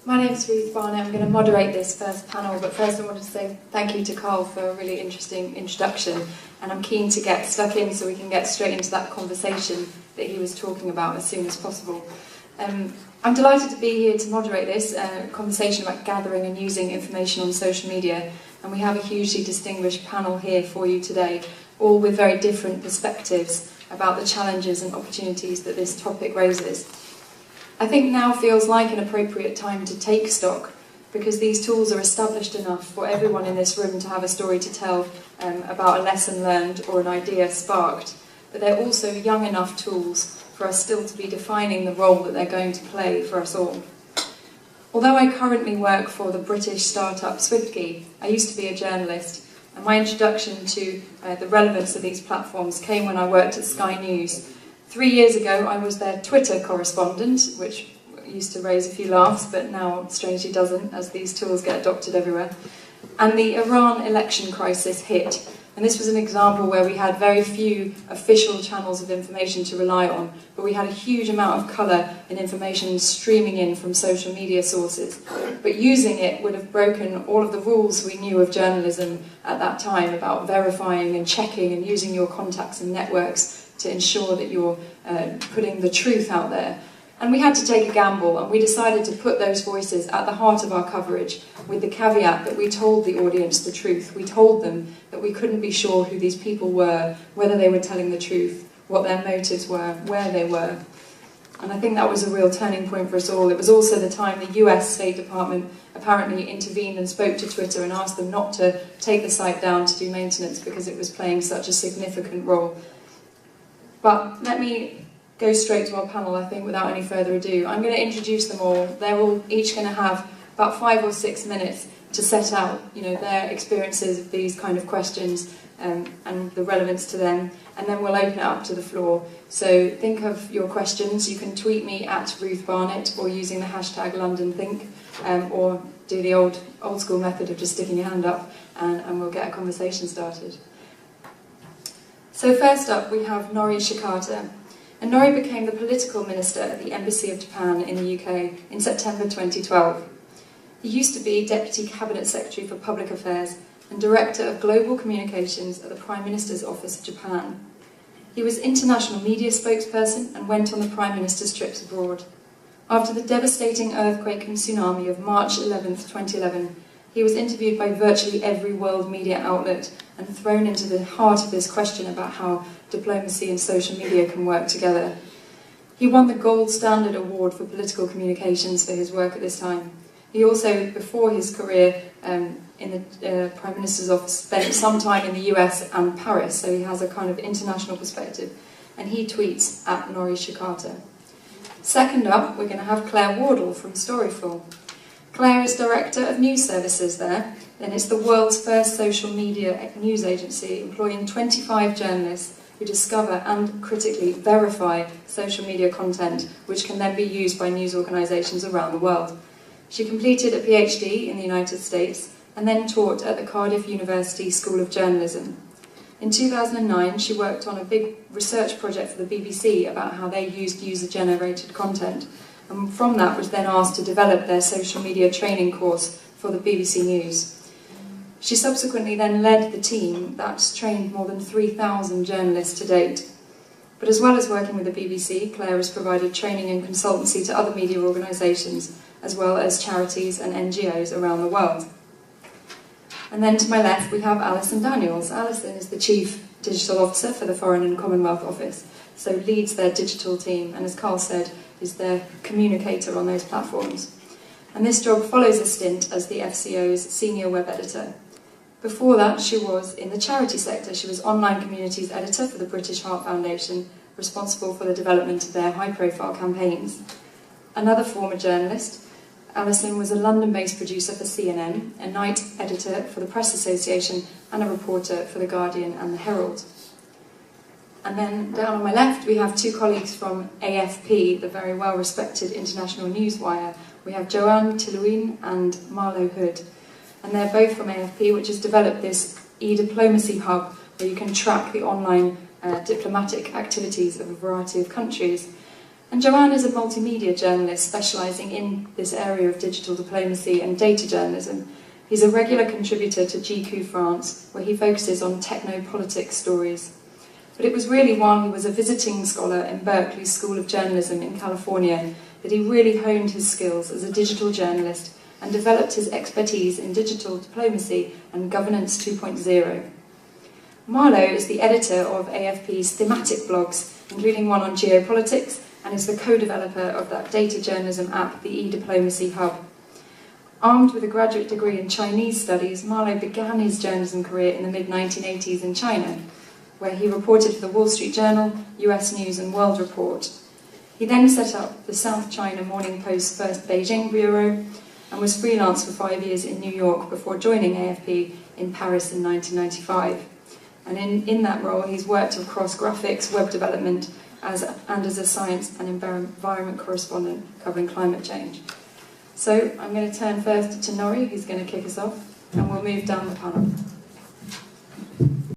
My name's Ruth Barnett. I'm going to moderate this first panel, but first I wanted to say thank you to Carl for a really interesting introduction, and I'm keen to get stuck in so we can get straight into that conversation that he was talking about as soon as possible. I'm delighted to be here to moderate this conversation about gathering and using information on social media, and we have a hugely distinguished panel here for you today, all with very different perspectives about the challenges and opportunities that this topic raises. I think now feels like an appropriate time to take stock, because these tools are established enough for everyone in this room to have a story to tell about a lesson learned or an idea sparked, but they're also young enough tools for us still to be defining the role that they're going to play for us all. Although I currently work for the British startup Switkey, I used to be a journalist, and my introduction to the relevance of these platforms came when I worked at Sky News. 3 years ago I was their Twitter correspondent, which used to raise a few laughs, but now strangely doesn't, as these tools get adopted everywhere. And the Iran election crisis hit, and this was an example where we had very few official channels of information to rely on, but we had a huge amount of colour and information streaming in from social media sources. But using it would have broken all of the rules we knew of journalism at that time about verifying and checking and using your contacts and networks to ensure that you're putting the truth out there. And we had to take a gamble, and we decided to put those voices at the heart of our coverage, with the caveat that we told the audience the truth. We told them that we couldn't be sure who these people were, whether they were telling the truth, what their motives were, where they were. And I think that was a real turning point for us all. It was also the time the US State Department apparently intervened and spoke to Twitter and asked them not to take the site down to do maintenance because it was playing such a significant role. But let me go straight to our panel, I think, without any further ado. I'm going to introduce them all. They're all each going to have about 5 or 6 minutes to set out, their experiences of these kind of questions and the relevance to them, and then we'll open it up to the floor. So think of your questions. You can tweet me at Ruth Barnett, or using the hashtag LondonThink, or do the old school method of just sticking your hand up, and we'll get a conversation started. So first up, we have Nori Shikata. And Nori became the political minister at the Embassy of Japan in the UK in September 2012. He used to be Deputy Cabinet Secretary for Public Affairs and Director of Global Communications at the Prime Minister's Office of Japan. He was international media spokesperson and went on the Prime Minister's trips abroad. After the devastating earthquake and tsunami of March 11, 2011, he was interviewed by virtually every world media outlet and thrown into the heart of this question about how diplomacy and social media can work together. He won the Gold Standard Award for Political Communications for his work at this time. He also, before his career in the Prime Minister's office, spent some time in the US and Paris, so he has a kind of international perspective, and he tweets at Nori Shikata. Second up, we're going to have Claire Wardle from Storyful. Claire is Director of News Services there, and it's the world's first social media news agency, employing 25 journalists who discover and critically verify social media content, which can then be used by news organisations around the world. She completed a PhD in the United States and then taught at the Cardiff University School of Journalism. In 2009, she worked on a big research project for the BBC about how they used user-generated content, and from that was then asked to develop their social media training course for the BBC News. She subsequently then led the team that's trained more than 3,000 journalists to date. But as well as working with the BBC, Claire has provided training and consultancy to other media organisations, as well as charities and NGOs around the world. And then to my left we have Alison Daniels. Alison is the Chief Digital Officer for the Foreign and Commonwealth Office, so leads their digital team, and as Carl said, is their communicator on those platforms. And this job follows a stint as the FCO's Senior Web Editor. Before that, she was in the charity sector. She was Online Communities Editor for the British Heart Foundation, responsible for the development of their high-profile campaigns. Another former journalist, Alison was a London-based producer for CNN, a night editor for the Press Association, and a reporter for The Guardian and The Herald. And then down on my left, we have two colleagues from AFP, the very well-respected international news wire. We have Joanne Tillouin and Marlo Hood. And they're both from AFP, which has developed this e-diplomacy hub where you can track the online diplomatic activities of a variety of countries. And Joanne is a multimedia journalist specialising in this area of digital diplomacy and data journalism. He's a regular contributor to GQ France, where he focuses on techno-politics stories. But it was really while he was a visiting scholar in Berkeley's School of Journalism in California that he really honed his skills as a digital journalist and developed his expertise in digital diplomacy and governance 2.0. Marlo is the editor of AFP's thematic blogs, including one on geopolitics, and is the co-developer of that data journalism app, the e-Diplomacy Hub. Armed with a graduate degree in Chinese studies, Marlo began his journalism career in the mid-1980s in China, where he reported for the Wall Street Journal, US News and World Report. He then set up the South China Morning Post's first Beijing bureau and was freelance for 5 years in New York before joining AFP in Paris in 1995. And in that role, he's worked across graphics, web development, and as a science and environment correspondent covering climate change. So I'm going to turn first to Norrie, who's going to kick us off, and we'll move down the panel.